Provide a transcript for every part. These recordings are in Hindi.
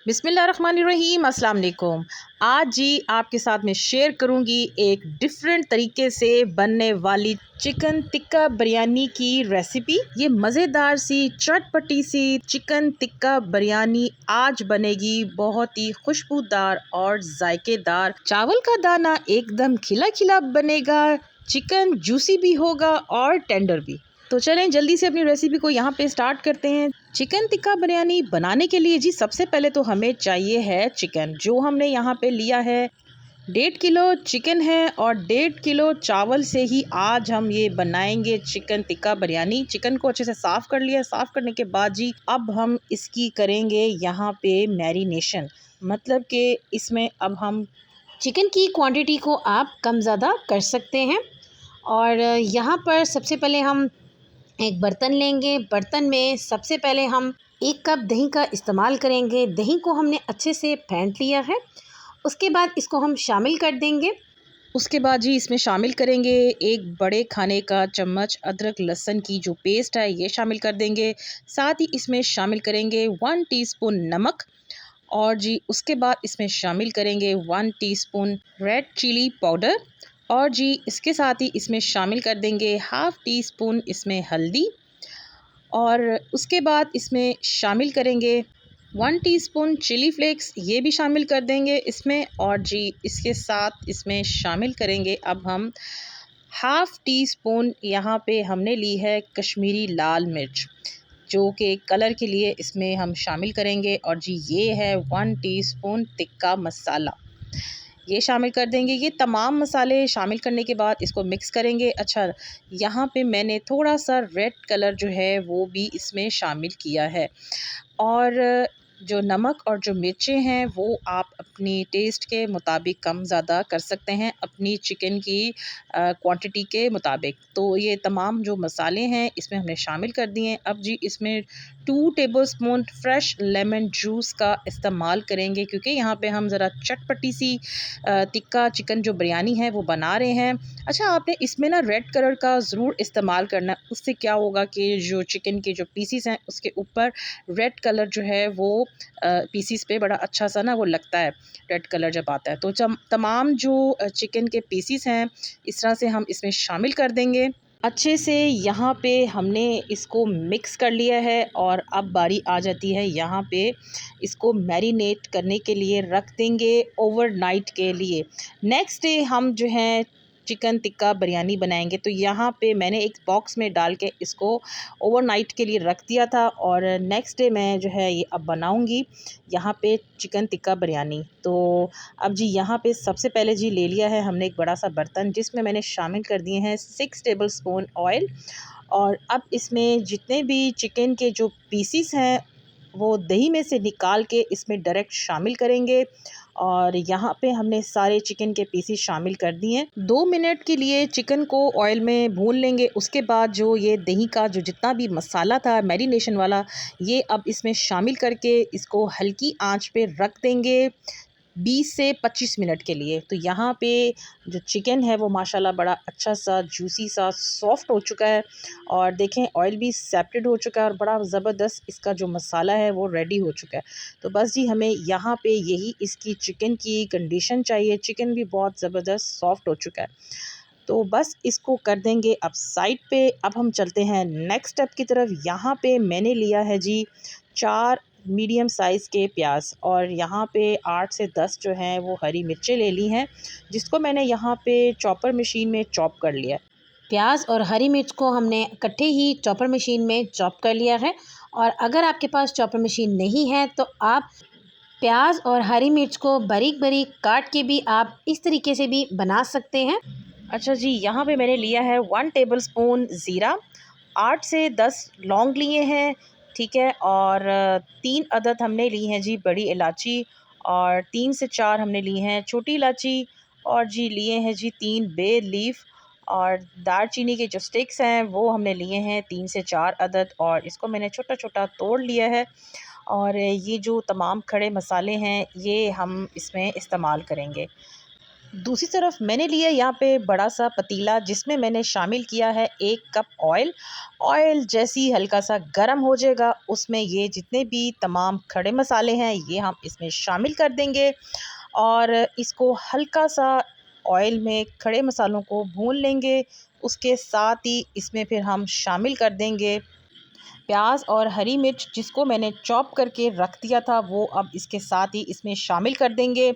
बिस्मिल्लाहिर्रहमानिर्रहीम, अस्सलाम वालेकुम। आज जी आपके साथ मैं शेयर करूंगी एक डिफरेंट तरीके से बनने वाली चिकन टिक्का बिरयानी की रेसिपी। ये मज़ेदार सी चटपटी सी चिकन टिक्का बिरयानी आज बनेगी, बहुत ही खुशबूदार और जायकेदार। चावल का दाना एकदम खिला खिला बनेगा, चिकन जूसी भी होगा और टेंडर भी। तो चलें जल्दी से अपनी रेसिपी को यहाँ पे स्टार्ट करते हैं। चिकन टिक्का बिरयानी बनाने के लिए जी सबसे पहले तो हमें चाहिए है चिकन, जो हमने यहाँ पे लिया है 1.5 किलो चिकन है और 1.5 किलो चावल से ही आज हम ये बनाएंगे चिकन टिक्का बिरयानी। चिकन को अच्छे से साफ़ कर लिया। साफ़ करने के बाद जी अब हम इसकी करेंगे यहाँ पे मैरिनेशन, मतलब कि इसमें अब हम चिकन की क्वांटिटी को आप कम ज़्यादा कर सकते हैं। और यहाँ पर सबसे पहले हम एक बर्तन लेंगे। बर्तन में सबसे पहले हम 1 कप दही का इस्तेमाल करेंगे। दही को हमने अच्छे से फेंट लिया है। उसके बाद इसको हम शामिल कर देंगे। उसके बाद जी इसमें शामिल करेंगे 1 बड़े खाने का चम्मच अदरक लहसुन की जो पेस्ट है ये शामिल कर देंगे। साथ ही इसमें शामिल करेंगे 1 टीस्पून नमक और जी उसके बाद इसमें शामिल करेंगे 1 टीस्पून रेड चिली पाउडर और जी इसके साथ ही इसमें शामिल कर देंगे हाफ़ टी स्पून इसमें हल्दी और उसके बाद इसमें शामिल करेंगे 1 टीस्पून चिली फ्लेक्स, ये भी शामिल कर देंगे इसमें। और जी इसके साथ इसमें शामिल करेंगे अब हम हाफ़ टी स्पून यहाँ पे हमने ली है कश्मीरी लाल मिर्च, जो कि कलर के लिए इसमें हम शामिल करेंगे। और जी ये है 1 टीस्पून टिक्का मसाला, ये शामिल कर देंगे। ये तमाम मसाले शामिल करने के बाद इसको मिक्स करेंगे। अच्छा, यहाँ पे मैंने थोड़ा सा रेड कलर जो है वो भी इसमें शामिल किया है। और जो नमक और जो मिर्चें हैं वो आप अपनी टेस्ट के मुताबिक कम ज़्यादा कर सकते हैं, अपनी चिकन की क्वांटिटी के मुताबिक। तो ये तमाम जो मसाले हैं इसमें हमने शामिल कर दिए हैं। अब जी इसमें 2 टेबलस्पून फ्रेश लेमन जूस का इस्तेमाल करेंगे, क्योंकि यहाँ पे हम ज़रा चटपटी सी टिक्का चिकन जो बिरयानी है वो बना रहे हैं। अच्छा, आपने इसमें ना रेड कलर का ज़रूर इस्तेमाल करना है। उससे क्या होगा कि जो चिकन के जो पीसीस हैं उसके ऊपर रेड कलर जो है वो पीसीस पे बड़ा अच्छा सा ना वो लगता है, रेड कलर जब आता है। तो तमाम जो चिकन के पीसीस हैं इस तरह से हम इसमें शामिल कर देंगे। अच्छे से यहाँ पे हमने इसको मिक्स कर लिया है और अब बारी आ जाती है यहाँ पे इसको मैरिनेट करने के लिए रख देंगे ओवरनाइट के लिए। नेक्स्ट डे हम जो है चिकन टिक्का बिरयानी बनाएंगे। तो यहाँ पे मैंने एक बॉक्स में डाल के इसको ओवरनाइट के लिए रख दिया था और नेक्स्ट डे मैं जो है ये अब बनाऊंगी यहाँ पे चिकन टिक्का बिरयानी। तो अब जी यहाँ पे सबसे पहले जी ले लिया है हमने एक बड़ा सा बर्तन, जिसमें मैंने शामिल कर दिए हैं 6 टेबलस्पून ऑयल। और अब इसमें जितने भी चिकन के जो पीसीस हैं वो दही में से निकाल के इसमें डायरेक्ट शामिल करेंगे। और यहाँ पे हमने सारे चिकन के पीसीस शामिल कर दिए हैं। 2 मिनट के लिए चिकन को ऑयल में भून लेंगे। उसके बाद जो ये दही का जो जितना भी मसाला था मैरिनेशन वाला, ये अब इसमें शामिल करके इसको हल्की आंच पे रख देंगे 20 से 25 मिनट के लिए। तो यहाँ पे जो चिकन है वो माशाल्लाह बड़ा अच्छा सा जूसी सा सॉफ्ट हो चुका है और देखें ऑयल भी सेपरेट हो चुका है और बड़ा ज़बरदस्त इसका जो मसाला है वो रेडी हो चुका है। तो बस जी हमें यहाँ पे यही इसकी चिकन की कंडीशन चाहिए। चिकन भी बहुत ज़बरदस्त सॉफ्ट हो चुका है। तो बस इसको कर देंगे अब साइड पे। अब हम चलते हैं नेक्स्ट स्टेप की तरफ। यहाँ पे मैंने लिया है जी 4 मीडियम साइज़ के प्याज और यहाँ पे 8 से 10 जो हैं वो हरी मिर्चें ले ली हैं, जिसको मैंने यहाँ पे चॉपर मशीन में चॉप कर लिया। प्याज और हरी मिर्च को हमने इकट्ठे ही चॉपर मशीन में चॉप कर लिया है। और अगर आपके पास चॉपर मशीन नहीं है तो आप प्याज और हरी मिर्च को बारीक बारीक काट के भी आप इस तरीके से भी बना सकते हैं। अच्छा जी, यहाँ पे मैंने लिया है 1 टेबलस्पून ज़ीरा, 8 से 10 लौंग लिए हैं, ठीक है। और 3 अदद हमने ली हैं जी बड़ी इलायची और 3 से 4 हमने ली हैं छोटी इलायची और जी लिए हैं जी 3 बे लीफ। और दालचीनी के जो स्टिक्स हैं वो हमने लिए हैं 3 से 4 अदद और इसको मैंने छोटा छोटा तोड़ लिया है। और ये जो तमाम खड़े मसाले हैं ये हम इसमें इस्तेमाल करेंगे। दूसरी तरफ मैंने लिया यहाँ पे बड़ा सा पतीला, जिसमें मैंने शामिल किया है 1 कप ऑयल। ऑयल जैसे ही हल्का सा गर्म हो जाएगा, उसमें ये जितने भी तमाम खड़े मसाले हैं ये हम इसमें शामिल कर देंगे और इसको हल्का सा ऑयल में खड़े मसालों को भून लेंगे। उसके साथ ही इसमें फिर हम शामिल कर देंगे प्याज और हरी मिर्च, जिसको मैंने चॉप करके रख दिया था, वो अब इसके साथ ही इसमें शामिल कर देंगे।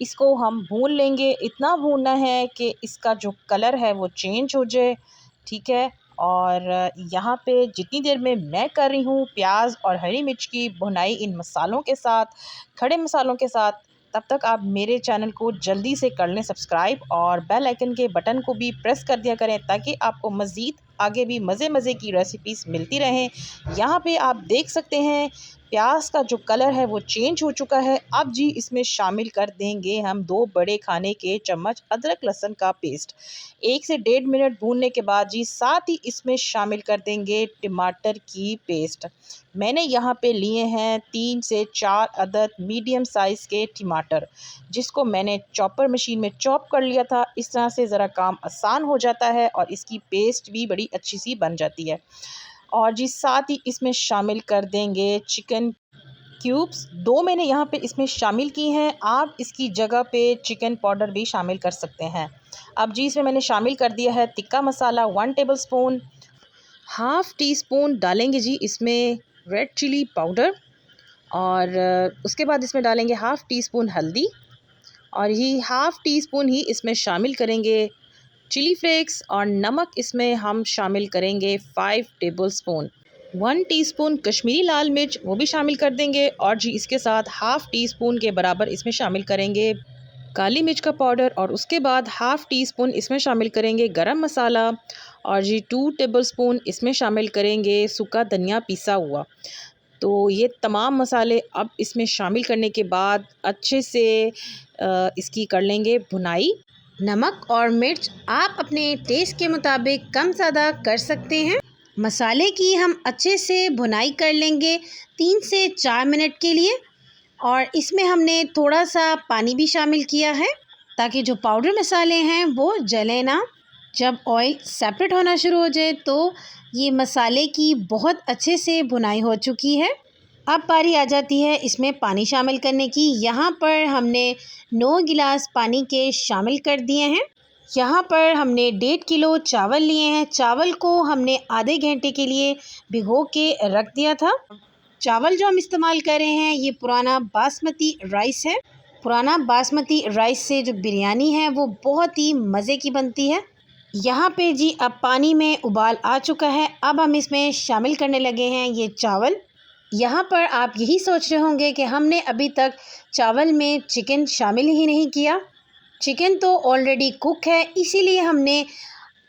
इसको हम भून लेंगे, इतना भूनना है कि इसका जो कलर है वो चेंज हो जाए, ठीक है। और यहाँ पे जितनी देर में मैं कर रही हूँ प्याज और हरी मिर्च की भुनाई इन मसालों के साथ, खड़े मसालों के साथ, तब तक आप मेरे चैनल को जल्दी से कर लें सब्सक्राइब और बेल आइकन के बटन को भी प्रेस कर दिया करें, ताकि आपको मज़ीद आगे भी मज़े की रेसिपीज़ मिलती रहें। यहाँ पे आप देख सकते हैं प्याज का जो कलर है वो चेंज हो चुका है। अब जी इसमें शामिल कर देंगे हम 2 बड़े खाने के चम्मच अदरक लहसुन का पेस्ट। 1 से 1.5 मिनट भूनने के बाद जी साथ ही इसमें शामिल कर देंगे टमाटर की पेस्ट। मैंने यहाँ पे लिए हैं 3 से 4 अदद मीडियम साइज़ के टमाटर, जिसको मैंने चॉपर मशीन में चॉप कर लिया था। इस तरह से ज़रा काम आसान हो जाता है और इसकी पेस्ट भी बड़ी अच्छी सी बन जाती है। और जी साथ ही इसमें शामिल कर देंगे चिकन क्यूब्स, 2 मैंने यहाँ पे इसमें शामिल की हैं। आप इसकी जगह पे चिकन पाउडर भी शामिल कर सकते हैं। अब जी इसमें मैंने शामिल कर दिया है तिक्का मसाला 1 टेबलस्पून, हाफ़ टी स्पून डालेंगे जी इसमें रेड चिली पाउडर और उसके बाद इसमें डालेंगे हाफ़ टी स्पून हल्दी और ही हाफ़ टी स्पून ही इसमें शामिल करेंगे चिली फ्लेक्स और नमक इसमें हम शामिल करेंगे 5 टेबलस्पून। 1 टीस्पून कश्मीरी लाल मिर्च वो भी शामिल कर देंगे और जी इसके साथ हाफ़ टी स्पून के बराबर इसमें शामिल करेंगे काली मिर्च का पाउडर और उसके बाद हाफ़ टी स्पून इसमें शामिल करेंगे गरम मसाला और जी 2 टेबलस्पून इसमें शामिल करेंगे सूखा धनिया पिसा हुआ। तो ये तमाम मसाले अब इसमें शामिल करने के बाद अच्छे से इसकी कर लेंगे भुनाई। नमक और मिर्च आप अपने टेस्ट के मुताबिक कम ज़्यादा कर सकते हैं। मसाले की हम अच्छे से भुनाई कर लेंगे 3 से 4 मिनट के लिए और इसमें हमने थोड़ा सा पानी भी शामिल किया है, ताकि जो पाउडर मसाले हैं वो जले ना। जब ऑयल सेपरेट होना शुरू हो जाए तो ये मसाले की बहुत अच्छे से भुनाई हो चुकी है। अब बारी आ जाती है इसमें पानी शामिल करने की। यहाँ पर हमने 9 गिलास पानी के शामिल कर दिए हैं। यहाँ पर हमने 1.5 किलो चावल लिए हैं। चावल को हमने आधे घंटे के लिए भिगो के रख दिया था। चावल जो हम इस्तेमाल कर रहे हैं ये पुराना बासमती राइस है। पुराना बासमती राइस से जो बिरयानी है वो बहुत ही मज़े की बनती है। यहाँ पे जी अब पानी में उबाल आ चुका है। अब हम इसमें शामिल करने लगे हैं ये चावल। यहाँ पर आप यही सोच रहे होंगे कि हमने अभी तक चावल में चिकन शामिल ही नहीं किया। चिकन तो ऑलरेडी कुक है, इसीलिए हमने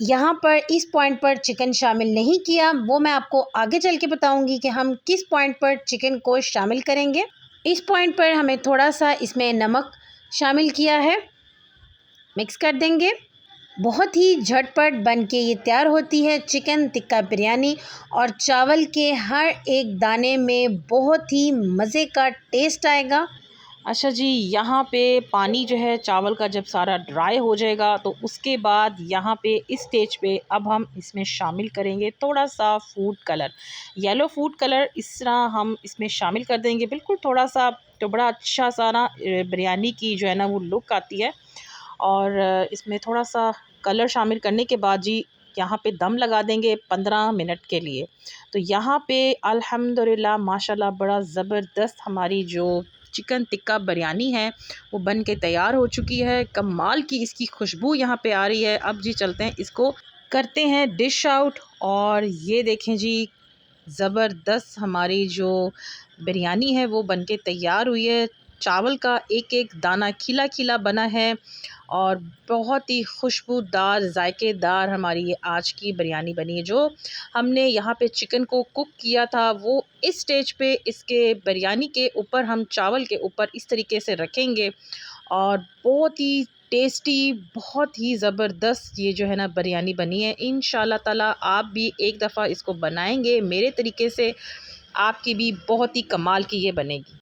यहाँ पर इस पॉइंट पर चिकन शामिल नहीं किया। वो मैं आपको आगे चल के बताऊँगी कि हम किस पॉइंट पर चिकन को शामिल करेंगे। इस पॉइंट पर हमें थोड़ा सा इसमें नमक शामिल किया है, मिक्स कर देंगे। बहुत ही झटपट बन के ये तैयार होती है चिकन टिक्का बिरयानी और चावल के हर एक दाने में बहुत ही मज़े का टेस्ट आएगा। अच्छा जी, यहाँ पे पानी जो है चावल का जब सारा ड्राई हो जाएगा तो उसके बाद यहाँ पे इस स्टेज पे अब हम इसमें शामिल करेंगे थोड़ा सा food colour, yellow food colour. इस तरह हम इसमें शामिल कर देंगे बिल्कुल थोड़ा सा, तो बड़ा अच्छा सा ना बिरयानी की जो है ना वो लुक आती है। और इसमें थोड़ा सा कलर शामिल करने के बाद जी यहाँ पे दम लगा देंगे 15 मिनट के लिए। तो यहाँ पे अल्हम्दुलिल्लाह माशाल्लाह बड़ा ज़बरदस्त हमारी जो चिकन टिक्का बिरयानी है वो बन के तैयार हो चुकी है। कमाल की इसकी खुशबू यहाँ पे आ रही है। अब जी चलते हैं इसको करते हैं डिश आउट और ये देखें जी ज़बरदस्त हमारी जो बिरयानी है वो बन के तैयार हुई है। चावल का एक एक दाना खिला खिला बना है और बहुत ही खुशबूदार जायकेदार हमारी ये आज की बिरयानी बनी है। जो हमने यहाँ पे चिकन को कुक किया था वो इस स्टेज पे इसके बिरयानी के ऊपर हम चावल के ऊपर इस तरीके से रखेंगे और बहुत ही टेस्टी, बहुत ही ज़बरदस्त ये जो है ना बिरयानी बनी है। इंशाल्लाह ताला आप भी एक दफ़ा इसको बनाएंगे मेरे तरीके से, आपकी भी बहुत ही कमाल की ये बनेगी।